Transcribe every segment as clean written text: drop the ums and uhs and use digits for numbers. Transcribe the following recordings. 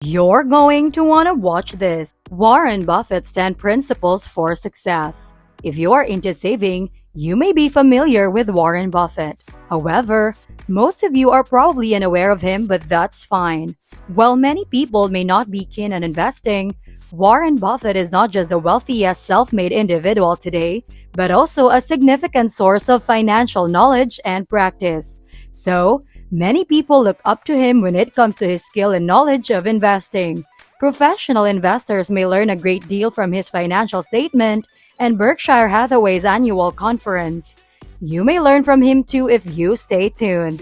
You're going to want to watch this. Warren Buffett's 10 Principles for Success. If you're into saving, you may be familiar with Warren Buffett. However, most of you are probably unaware of him, but that's fine. While many people may not be keen on investing, Warren Buffett is not just the wealthiest self-made individual today, but also a significant source of financial knowledge and practice. So, many people look up to him when it comes to his skill and knowledge of investing. Professional investors may learn a great deal from his financial statement and Berkshire Hathaway's annual conference. You may learn from him too if you stay tuned.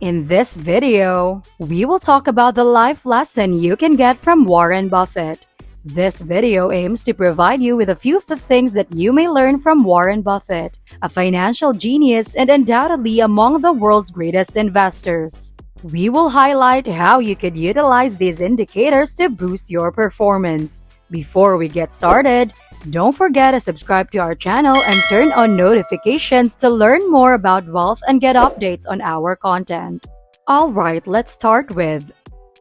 In this video, we will talk about the life lesson you can get from Warren Buffett. This video aims to provide you with a few of the things that you may learn from Warren Buffett, a financial genius and undoubtedly among the world's greatest investors. We will highlight how you could utilize these indicators to boost your performance. Before we get started, don't forget to subscribe to our channel and turn on notifications to learn more about wealth and get updates on our content. Alright, let's start with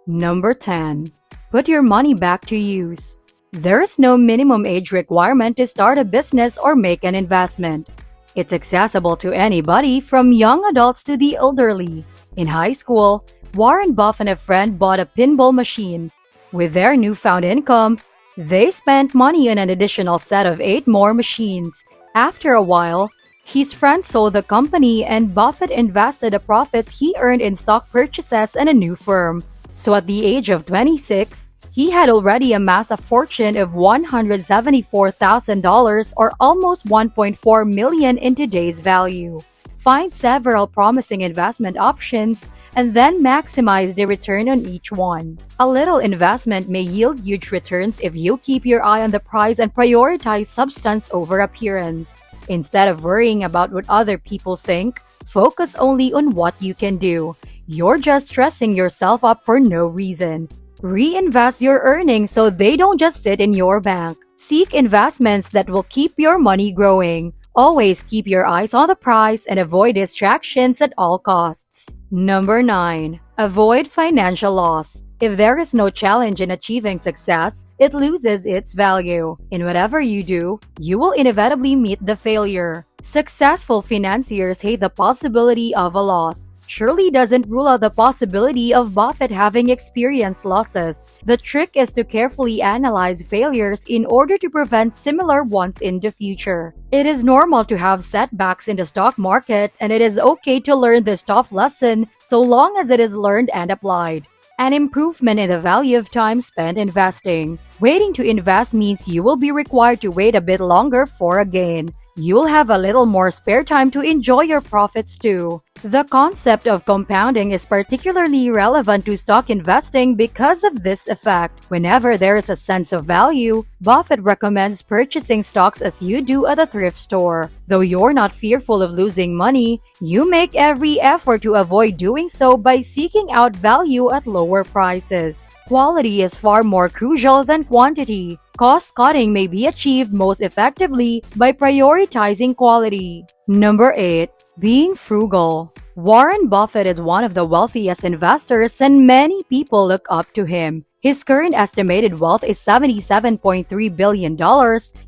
Number 10. Put your money back to use. There is no minimum age requirement to start a business or make an investment. It's accessible to anybody from young adults to the elderly. In high school, Warren Buffett and a friend bought a pinball machine. With their newfound income, they spent money on an additional set of 8 more machines. After a while, his friend sold the company and Buffett invested the profits he earned in stock purchases and a new firm. So at the age of 26, he had already amassed a fortune of $174,000 or almost $1.4 million in today's value. Find several promising investment options and then maximize the return on each one. A little investment may yield huge returns if you keep your eye on the prize and prioritize substance over appearance. Instead of worrying about what other people think, focus only on what you can do. You're just stressing yourself up for no reason. Reinvest your earnings so they don't just sit in your bank. Seek investments that will keep your money growing. Always keep your eyes on the prize and avoid distractions at all costs. Number 9. Avoid financial loss. If there is no challenge in achieving success, it loses its value. In whatever you do, you will inevitably meet the failure. Successful financiers hate the possibility of a loss. Surely doesn't rule out the possibility of Buffett having experienced losses. The trick is to carefully analyze failures in order to prevent similar ones in the future. It is normal to have setbacks in the stock market, and it is okay to learn this tough lesson so long as it is learned and applied. An improvement in the value of time spent investing. Waiting to invest means you will be required to wait a bit longer for a gain. You'll have a little more spare time to enjoy your profits too. The concept of compounding is particularly relevant to stock investing because of this effect. Whenever there is a sense of value, Buffett recommends purchasing stocks as you do at a thrift store. Though you're not fearful of losing money, you make every effort to avoid doing so by seeking out value at lower prices. Quality is far more crucial than quantity. Cost cutting may be achieved most effectively by prioritizing quality. Number 8. Being frugal. Warren Buffett is one of the wealthiest investors and many people look up to him. His current estimated wealth is $77.3 billion,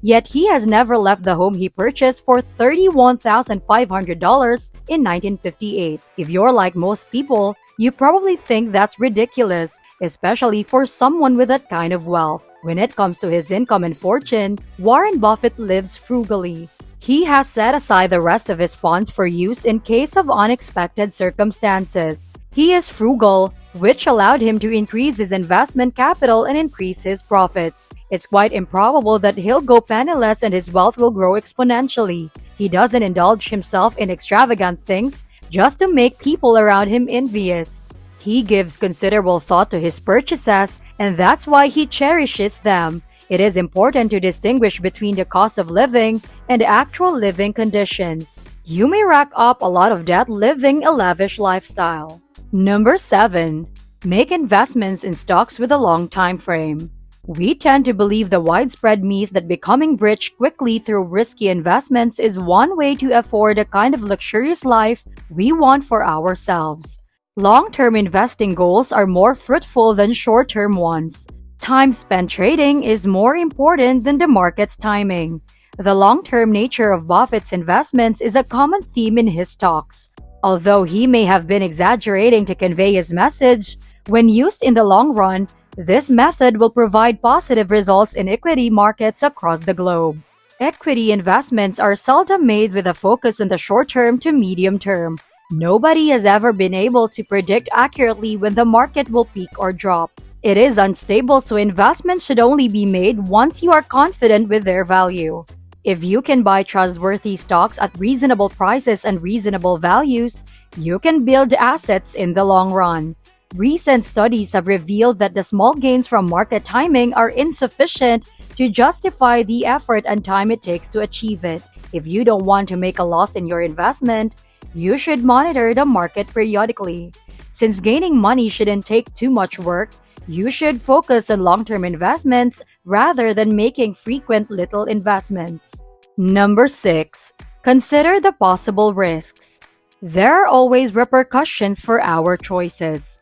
yet he has never left the home he purchased for $31,500 in 1958. If you're like most people, you probably think that's ridiculous, especially for someone with that kind of wealth. When it comes to his income and fortune, Warren Buffett lives frugally. He has set aside the rest of his funds for use in case of unexpected circumstances. He is frugal, which allowed him to increase his investment capital and increase his profits. It's quite improbable that he'll go penniless and his wealth will grow exponentially. He doesn't indulge himself in extravagant things just to make people around him envious. He gives considerable thought to his purchases, and that's why he cherishes them. It is important to distinguish between the cost of living and actual living conditions. You may rack up a lot of debt living a lavish lifestyle. Number 7. Make investments in stocks with a long time frame. We tend to believe the widespread myth that becoming rich quickly through risky investments is one way to afford the kind of luxurious life we want for ourselves. Long-term investing goals are more fruitful than short-term ones. Time spent trading is more important than the market's timing. The long-term nature of Buffett's investments is a common theme in his talks. Although he may have been exaggerating to convey his message, when used in the long run, this method will provide positive results in equity markets across the globe. Equity investments are seldom made with a focus on the short term to medium term. Nobody has ever been able to predict accurately when the market will peak or drop. It is unstable, so investments should only be made once you are confident with their value. If you can buy trustworthy stocks at reasonable prices and reasonable values, you can build assets in the long run. Recent studies have revealed that the small gains from market timing are insufficient to justify the effort and time it takes to achieve it. If you don't want to make a loss in your investment, you should monitor the market periodically. Since gaining money shouldn't take too much work, you should focus on long-term investments rather than making frequent little investments. Number 6. Consider the possible risks. There are always repercussions for our choices.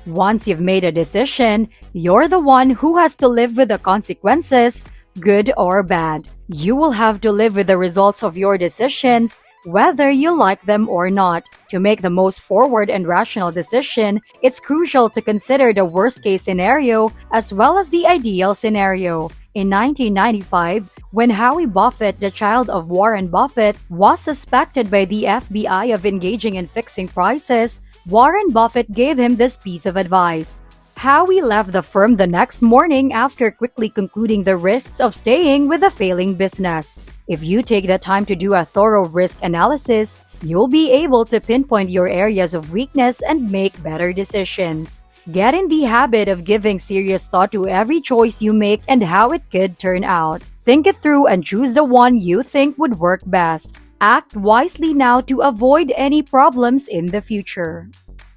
Once you've made a decision, you're the one who has to live with the consequences, good or bad. You will have to live with the results of your decisions, whether you like them or not. To make the most forward and rational decision, it's crucial to consider the worst-case scenario as well as the ideal scenario. In 1995, when Howie Buffett, the child of Warren Buffett, was suspected by the FBI of engaging in fixing prices, Warren Buffett gave him this piece of advice. Howie left the firm the next morning after quickly concluding the risks of staying with a failing business. If you take the time to do a thorough risk analysis, you'll be able to pinpoint your areas of weakness and make better decisions. Get in the habit of giving serious thought to every choice you make and how it could turn out. Think it through and choose the one you think would work best. Act wisely now to avoid any problems in the future.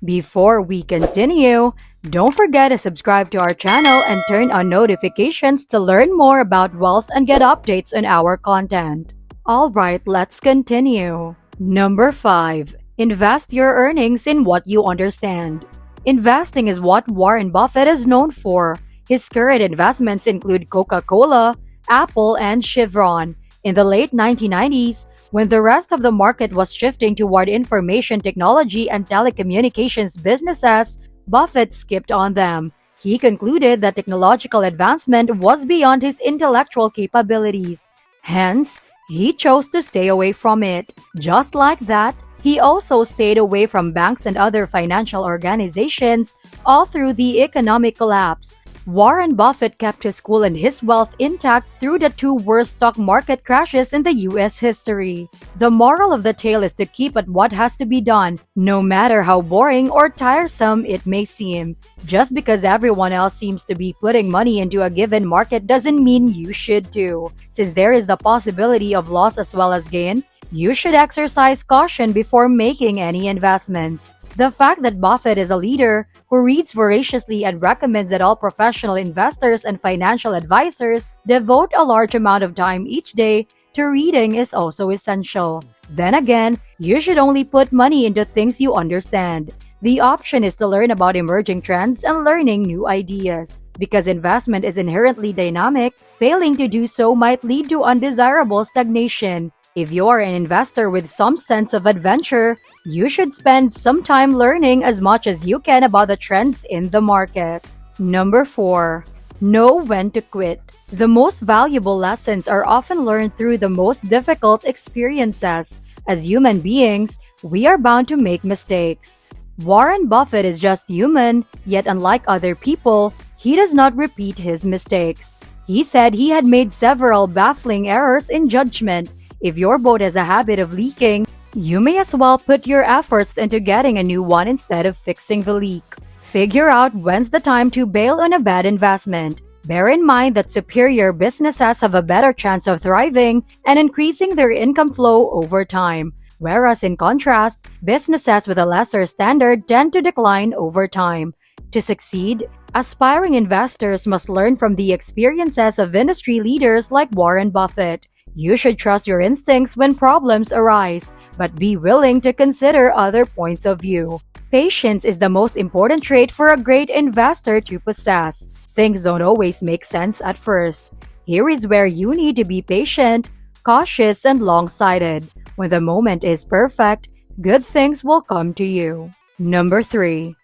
Before we continue, don't forget to subscribe to our channel and turn on notifications to learn more about wealth and get updates on our content. Alright, let's continue. Number 5. Invest your earnings in what you understand. Investing is what Warren Buffett is known for. His current investments include Coca-Cola, Apple, and Chevron. In the late 1990s, when the rest of the market was shifting toward information technology and telecommunications businesses, Buffett skipped on them. He concluded that technological advancement was beyond his intellectual capabilities. Hence, he chose to stay away from it. Just like that, he also stayed away from banks and other financial organizations all through the economic collapse. Warren Buffett kept his cool and his wealth intact through the two worst stock market crashes in the U.S. history. The moral of the tale is to keep at what has to be done, no matter how boring or tiresome it may seem. Just because everyone else seems to be putting money into a given market doesn't mean you should too. Since there is the possibility of loss as well as gain, you should exercise caution before making any investments. The fact that Buffett is a leader who reads voraciously and recommends that all professional investors and financial advisors devote a large amount of time each day to reading is also essential. Then again, you should only put money into things you understand. The option is to learn about emerging trends and learning new ideas. Because investment is inherently dynamic, failing to do so might lead to undesirable stagnation. If you are an investor with some sense of adventure, you should spend some time learning as much as you can about the trends in the market. Number 4. Know when to quit. The most valuable lessons are often learned through the most difficult experiences. As human beings, we are bound to make mistakes. Warren Buffett is just human, yet unlike other people, he does not repeat his mistakes. He said he had made several baffling errors in judgment. If your boat has a habit of leaking, you may as well put your efforts into getting a new one instead of fixing the leak. Figure out when's the time to bail on a bad investment. Bear in mind that superior businesses have a better chance of thriving and increasing their income flow over time, whereas in contrast, businesses with a lesser standard tend to decline over time. To succeed, aspiring investors must learn from the experiences of industry leaders like Warren Buffett. You should trust your instincts when problems arise, but be willing to consider other points of view. Patience is the most important trait for a great investor to possess. Things don't always make sense at first. Here is where you need to be patient, cautious, and long-sighted. When the moment is perfect, good things will come to you. Number 3.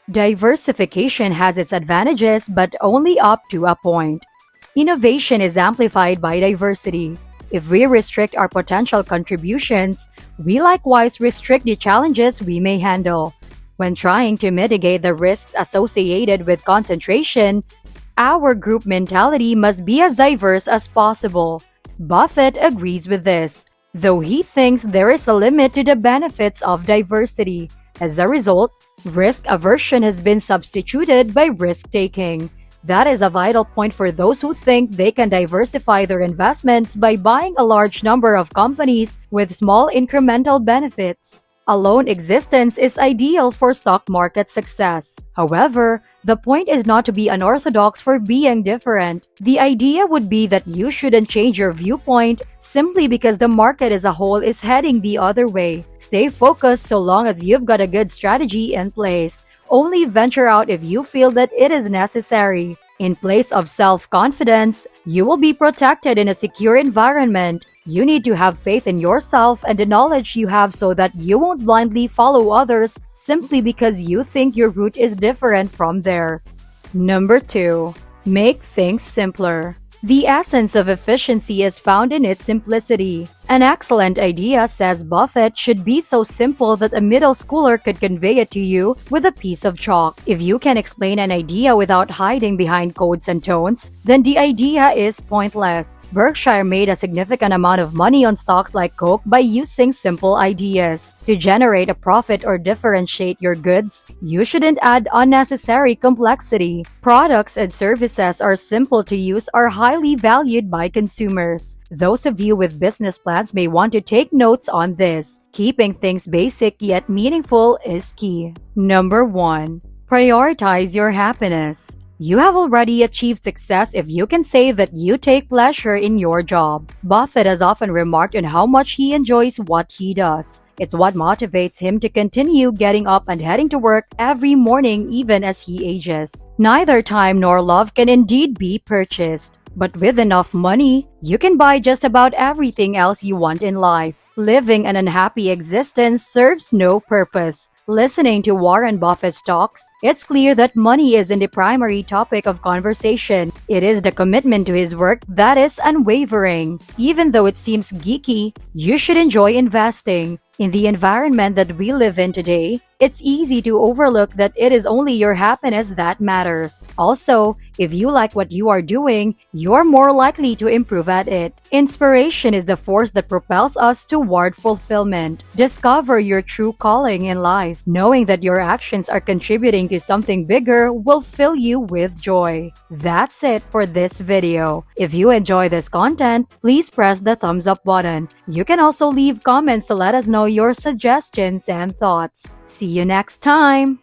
Diversification has its advantages, but only up to a point. Innovation is amplified by diversity. If we restrict our potential contributions, we likewise restrict the challenges we may handle. When trying to mitigate the risks associated with concentration, our group mentality must be as diverse as possible. Buffett agrees with this, though he thinks there is a limit to the benefits of diversity. As a result, risk aversion has been substituted by risk-taking. That is a vital point for those who think they can diversify their investments by buying a large number of companies with small incremental benefits. A lone existence is ideal for stock market success. However, the point is not to be unorthodox for being different. The idea would be that you shouldn't change your viewpoint simply because the market as a whole is heading the other way. Stay focused so long as you've got a good strategy in place. Only venture out if you feel that it is necessary. In place of self-confidence, you will be protected in a secure environment. You need to have faith in yourself and the knowledge you have so that you won't blindly follow others simply because you think your route is different from theirs. Number 2. Make things simpler. The essence of efficiency is found in its simplicity. An excellent idea, says Buffett, should be so simple that a middle schooler could convey it to you with a piece of chalk. If you can explain an idea without hiding behind codes and tones, then the idea is pointless. Berkshire made a significant amount of money on stocks like Coke by using simple ideas. To generate a profit or differentiate your goods, you shouldn't add unnecessary complexity. Products and services are simple to use are highly valued by consumers. Those of you with business plans may want to take notes on this. Keeping things basic yet meaningful is key. Number 1. Prioritize your happiness. You have already achieved success if you can say that you take pleasure in your job. Buffett has often remarked on how much he enjoys what he does. It's what motivates him to continue getting up and heading to work every morning even as he ages. Neither time nor love can indeed be purchased. But with enough money, you can buy just about everything else you want in life. Living an unhappy existence serves no purpose. Listening to Warren Buffett's talks, it's clear that money isn't the primary topic of conversation. It is the commitment to his work that is unwavering. Even though it seems geeky, you should enjoy investing. In the environment that we live in today, it's easy to overlook that it is only your happiness that matters. Also, if you like what you are doing, you're more likely to improve at it. Inspiration is the force that propels us toward fulfillment. Discover your true calling in life. Knowing that your actions are contributing to something bigger will fill you with joy. That's it for this video. If you enjoy this content, please press the thumbs up button. You can also leave comments to let us know your suggestions and thoughts. See you next time!